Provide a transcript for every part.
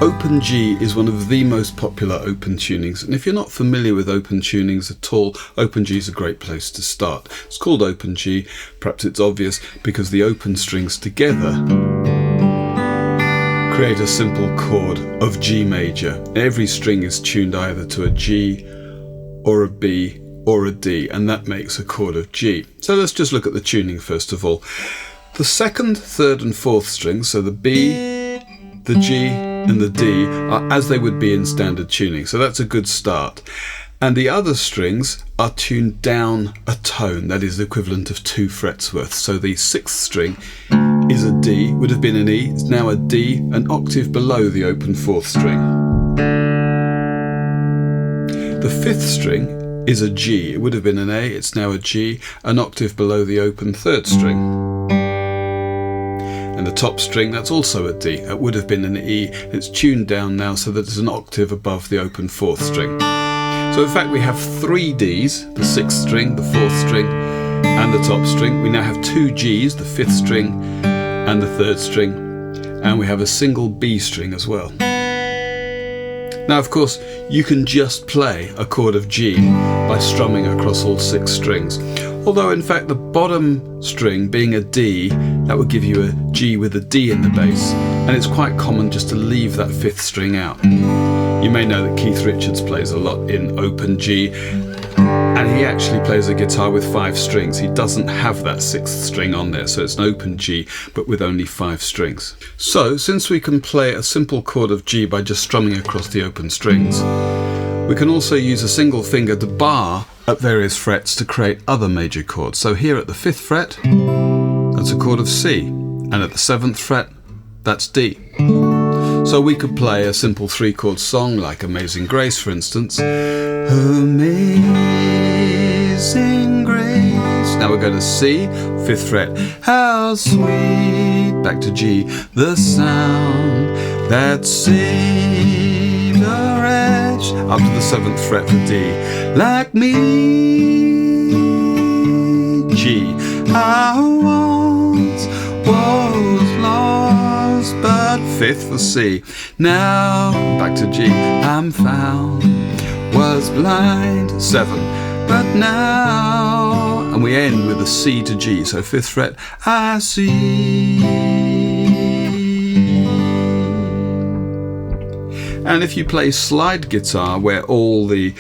Open G is one of the most popular open tunings, and if you're not familiar with open tunings at all, Open G is a great place to start. It's called Open G, perhaps it's obvious because the open strings together create a simple chord of G major. Every string is tuned either to a G or a B or a D, and that makes a chord of G. So let's just look at the tuning first of all. The second, third and fourth strings, so the B, the G and the D, are as they would be in standard tuning, so that's a good start. And the other strings are tuned down a tone, that is the equivalent of 2 frets worth. So the sixth string is a D, would have been an E, it's now a D, an octave below the open fourth string. The fifth string is a G, it would have been an A, it's now a G, an octave below the open third string. And the top string, that's also a D, it would have been an E, it's tuned down now so that it's an octave above the open fourth string. So in fact we have 3 Ds, the sixth string, the fourth string and the top string. We now have 2 Gs, the fifth string and the third string, and we have a single B string as well. Now of course you can just play a chord of G by strumming across all 6 strings. Although in fact the bottom string being a D, that would give you a G with a D in the bass, and it's quite common just to leave that fifth string out. You may know that Keith Richards plays a lot in Open G, and he actually plays a guitar with 5 strings. He doesn't have that 6th string on there, so it's an Open G but with only 5 strings. So since we can play a simple chord of G by just strumming across the open strings, we can also use a single finger to bar at various frets to create other major chords. So here at the 5th fret, that's a chord of C, and at the 7th fret, that's D. So we could play a simple 3-chord song like Amazing Grace, for instance. Amazing Grace. Now we'll go to C, 5th fret. How sweet, back to G, the sound that saved a wretch, up to the 7th fret for D. Like me, G. I once was lost, but 5th for C. Now back to G. I'm found, was blind, 7, but now, and we end with a C to G. So 5th fret. I see. And if you play slide guitar, where all the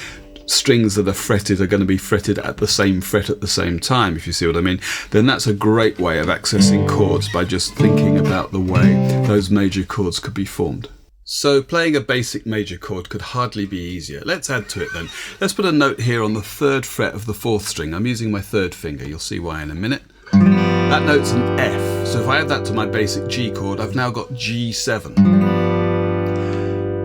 strings that are fretted are going to be fretted at the same fret at the same time, if you see what I mean, then that's a great way of accessing chords by just thinking about the way those major chords could be formed. So playing a basic major chord could hardly be easier. Let's add to it then. Let's put a note here on the 3rd fret of the 4th string. I'm using my 3rd finger, you'll see why in a minute. That note's an F, so if I add that to my basic G chord, I've now got G7.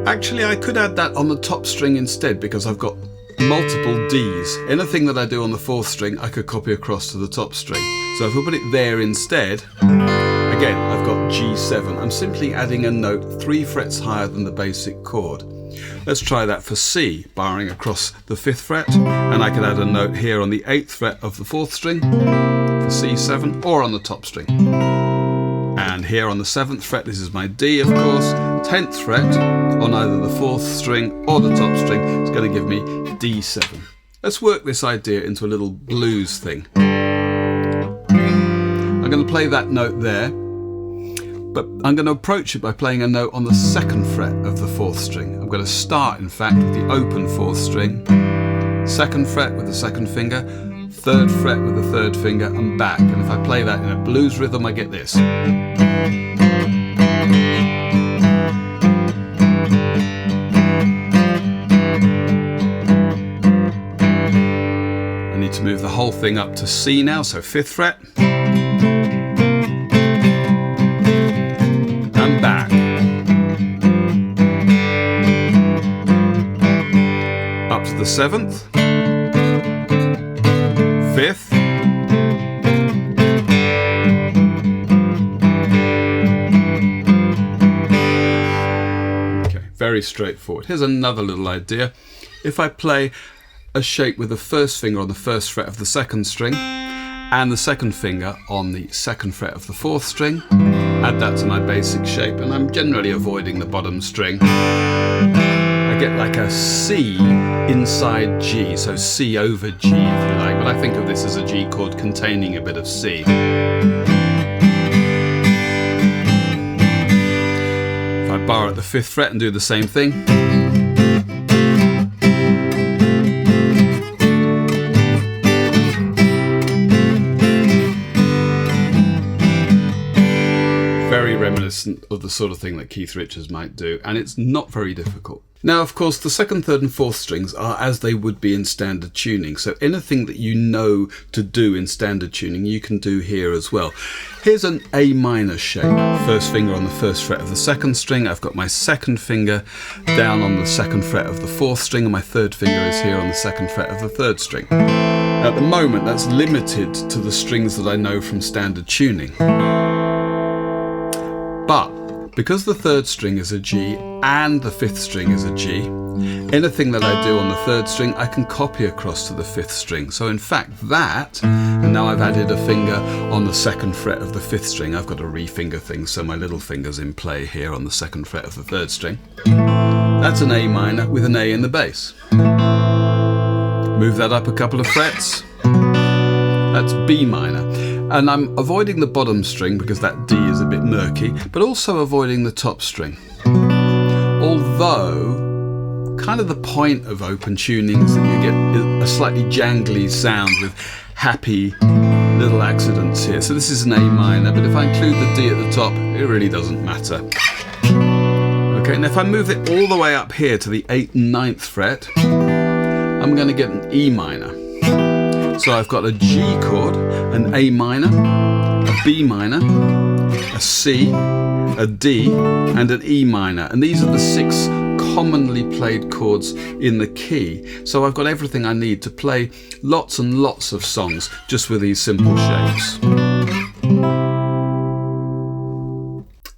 Actually, I could add that on the top string instead because I've got multiple Ds. Anything that I do on the 4th string, I could copy across to the top string. So if I put it there instead, again, I've got G7. I'm simply adding a note 3 frets higher than the basic chord. Let's try that for C, barring across the 5th fret, and I could add a note here on the 8th fret of the 4th string for C7, or on the top string. And here on the 7th fret, this is my D of course, 10th fret on either the 4th string or the top string, it's going to give me D7. Let's work this idea into a little blues thing. I'm going to play that note there, but I'm going to approach it by playing a note on the 2nd fret of the 4th string. I'm going to start in fact with the open 4th string, 2nd fret with the 2nd finger, 3rd fret with the 3rd finger and back, and if I play that in a blues rhythm I get this. I need to move the whole thing up to C now, so 5th fret. And back. Up to the 7th. 5th. Okay, very straightforward. Here's another little idea. If I play a shape with the 1st finger on the 1st fret of the 2nd string and the 2nd finger on the 2nd fret of the 4th string add that to my basic shape, and I'm generally avoiding the bottom string. I get like a C inside G, so C over G if you like, but I think of this as a G chord containing a bit of C. If I bar at the 5th fret and do the same thing, very reminiscent of the sort of thing that Keith Richards might do, and it's not very difficult. Now, of course, the 2nd, 3rd and 4th strings are as they would be in standard tuning, so anything that you know to do in standard tuning you can do here as well. Here's an A minor shape. First finger on the 1st fret of the 2nd string, I've got my 2nd finger down on the 2nd fret of the 4th string, and my 3rd finger is here on the 2nd fret of the 3rd string. At the moment that's limited to the strings that I know from standard tuning. But because the 3rd string is a G and the 5th string is a G, anything that I do on the 3rd string I can copy across to the 5th string. So in fact that, and now I've added a finger on the 2nd fret of the 5th string. I've got a re-finger thing, so my little finger's in play here on the 2nd fret of the 3rd string. That's an A minor with an A in the bass. Move that up a couple of frets. That's B minor. And I'm avoiding the bottom string because that D is a bit murky, but also avoiding the top string. Although, kind of the point of open tuning is that you get a slightly jangly sound with happy little accidents here. So this is an A minor, but if I include the D at the top, it really doesn't matter. Okay, and if I move it all the way up here to the 8th and 9th fret, I'm going to get an E minor. So I've got a G chord, an A minor, a B minor, a C, a D, and an E minor. And these are the 6 commonly played chords in the key. So I've got everything I need to play lots and lots of songs just with these simple shapes.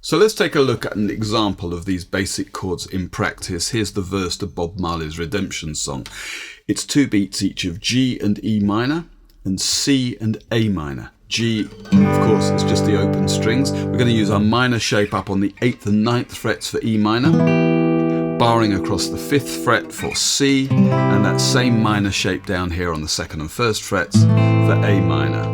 So let's take a look at an example of these basic chords in practice. Here's the verse to Bob Marley's Redemption song. It's 2 beats each of G and E minor and C and A minor. G, of course, is just the open strings. We're going to use our minor shape up on the 8th and 9th frets for E minor, barring across the 5th fret for C, and that same minor shape down here on the 2nd and 1st frets for A minor.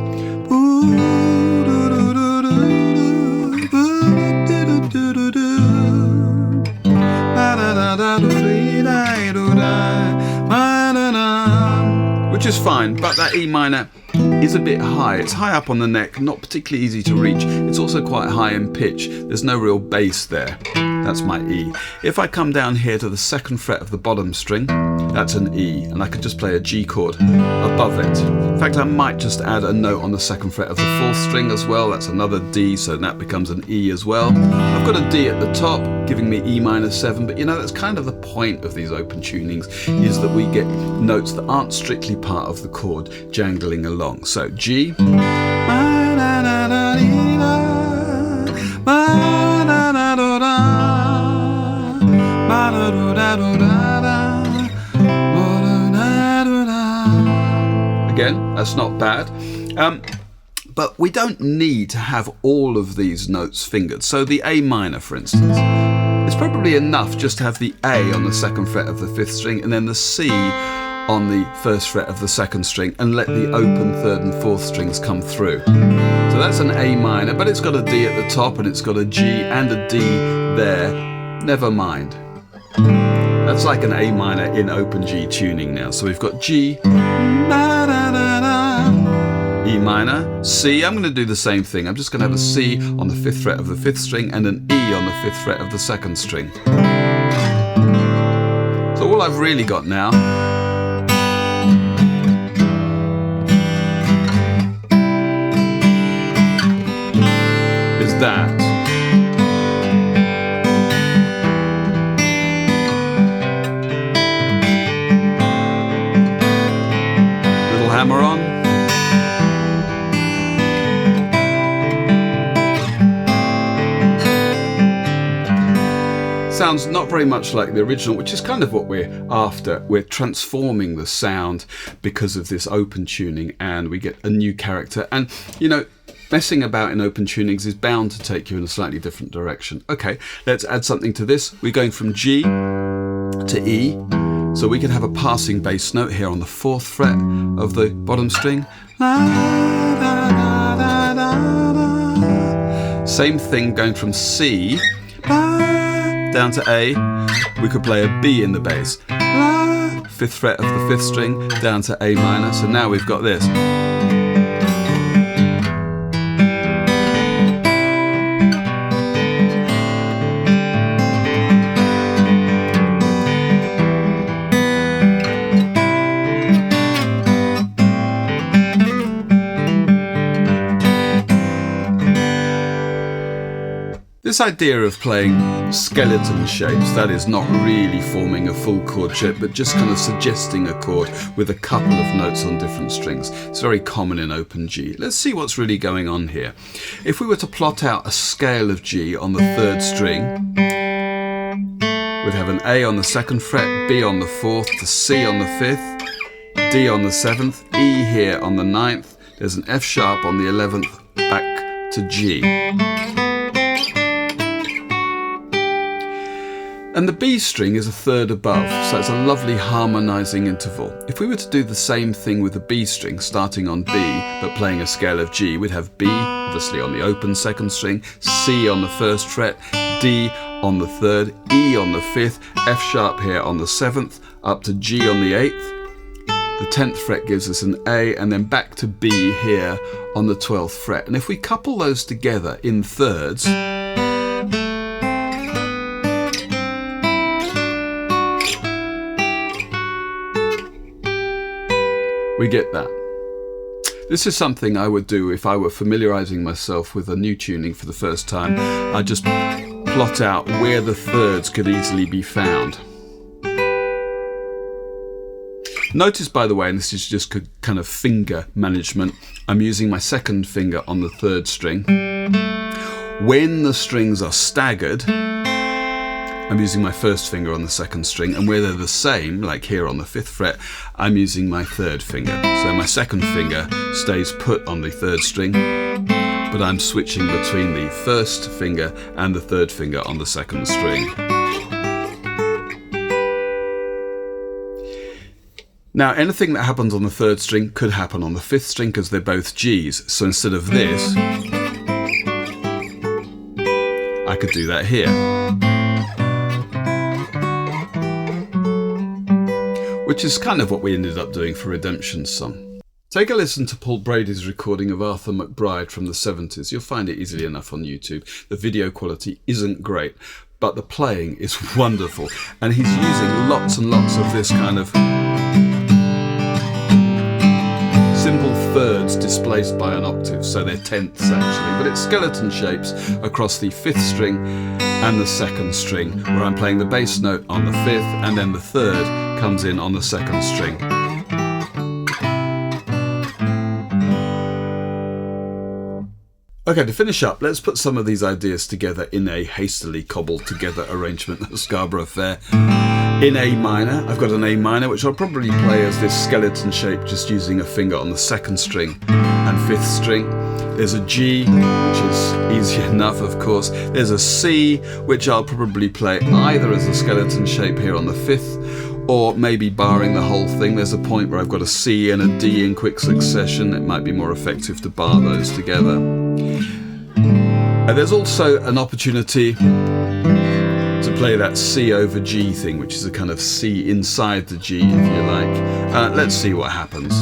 Which is fine, but that E minor is a bit high. It's high up on the neck, not particularly easy to reach. It's also quite high in pitch. There's no real bass there. That's my E. If I come down here to the 2nd fret of the bottom string, that's an E, and I could just play a G chord above it. In fact, I might just add a note on the 2nd fret of the 4th string as well. That's another D, so that becomes an E as well. I've got a D at the top, giving me E minor 7, but you know, that's kind of the point of these open tunings, is that we get notes that aren't strictly part of the chord jangling along. So G, again, that's not bad. But we don't need to have all of these notes fingered. So the A minor, for instance, it's probably enough just to have the A on the 2nd fret of the 5th string and then the C on the 1st fret of the 2nd string, and let the open 3rd and 4th strings come through. So that's an A minor, but it's got a D at the top and it's got a G and a D there. Never mind. That's like an A minor in open G tuning now. So we've got G, E minor, C. I'm going to do the same thing. I'm just going to have a C on the 5th fret of the 5th string and an E on the 5th fret of the 2nd string. So all I've really got now is that. Little hammer on. Sounds not very much like the original, which is kind of what we're after. We're transforming the sound because of this open tuning, and we get a new character. And you know, Messing about in open tunings is bound to take you in a slightly different direction. Okay, let's add something to this. We're going from G to E, so we can have a passing bass note here on the 4th fret of the bottom string. Same thing going from C down to A. We could play a B in the bass. 5th fret of the 5th string down to A minor. So now we've got this. This idea of playing skeleton shapes, that is not really forming a full chord shape, but just kind of suggesting a chord with a couple of notes on different strings. It's very common in open G. Let's see what's really going on here. If we were to plot out a scale of G on the 3rd string, we'd have an A on the 2nd fret, B on the 4th, the C on the 5th, D on the 7th, E here on the 9th, there's an F sharp on the 11th, back to G. And the B string is a 3rd above, so it's a lovely harmonizing interval. If we were to do the same thing with the B string, starting on B, but playing a scale of G, we'd have B, obviously on the open 2nd string, C on the 1st fret, D on the 3rd, E on the 5th, F sharp here on the 7th, up to G on the 8th. The 10th fret gives us an A, and then back to B here on the 12th fret. And if we couple those together in thirds, we get that. This is something I would do if I were familiarizing myself with a new tuning for the first time. I'd just plot out where the thirds could easily be found. Notice, by the way, and this is just kind of finger management, I'm using my 2nd finger on the 3rd string. When the strings are staggered, I'm using my 1st finger on the 2nd string, and where they're the same, like here on the 5th fret, I'm using my 3rd finger. So my 2nd finger stays put on the 3rd string, but I'm switching between the 1st finger and the 3rd finger on the 2nd string. Now, anything that happens on the 3rd string could happen on the 5th string because they're both Gs. So instead of this, I could do that here, which is kind of what we ended up doing for Redemption's Song. Take a listen to Paul Brady's recording of Arthur McBride from the 70s. You'll find it easily enough on YouTube. The video quality isn't great, but the playing is wonderful. And he's using lots and lots of this kind of simple thirds displaced by an octave, so they're tenths actually, but it's skeleton shapes across the 5th string and the 2nd string, where I'm playing the bass note on the 5th and then the 3rd comes in on the 2nd string. Okay, to finish up, let's put some of these ideas together in a hastily cobbled together arrangement of Scarborough Fair. In A minor, I've got an A minor, which I'll probably play as this skeleton shape, just using a finger on the 2nd string and 5th string. There's a G, which is easy enough, of course. There's a C, which I'll probably play either as a skeleton shape here on the 5th, or maybe barring the whole thing. There's a point where I've got a C and a D in quick succession. It might be more effective to bar those together. And there's also an opportunity to play that C over G thing, which is a kind of C inside the G, if you like. Let's see what happens.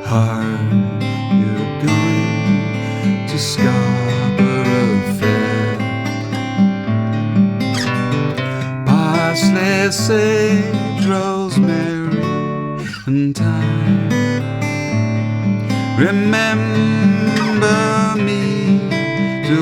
Are you going to Scarborough Fair? Parsley, sage, rosemary and thyme. Remember me to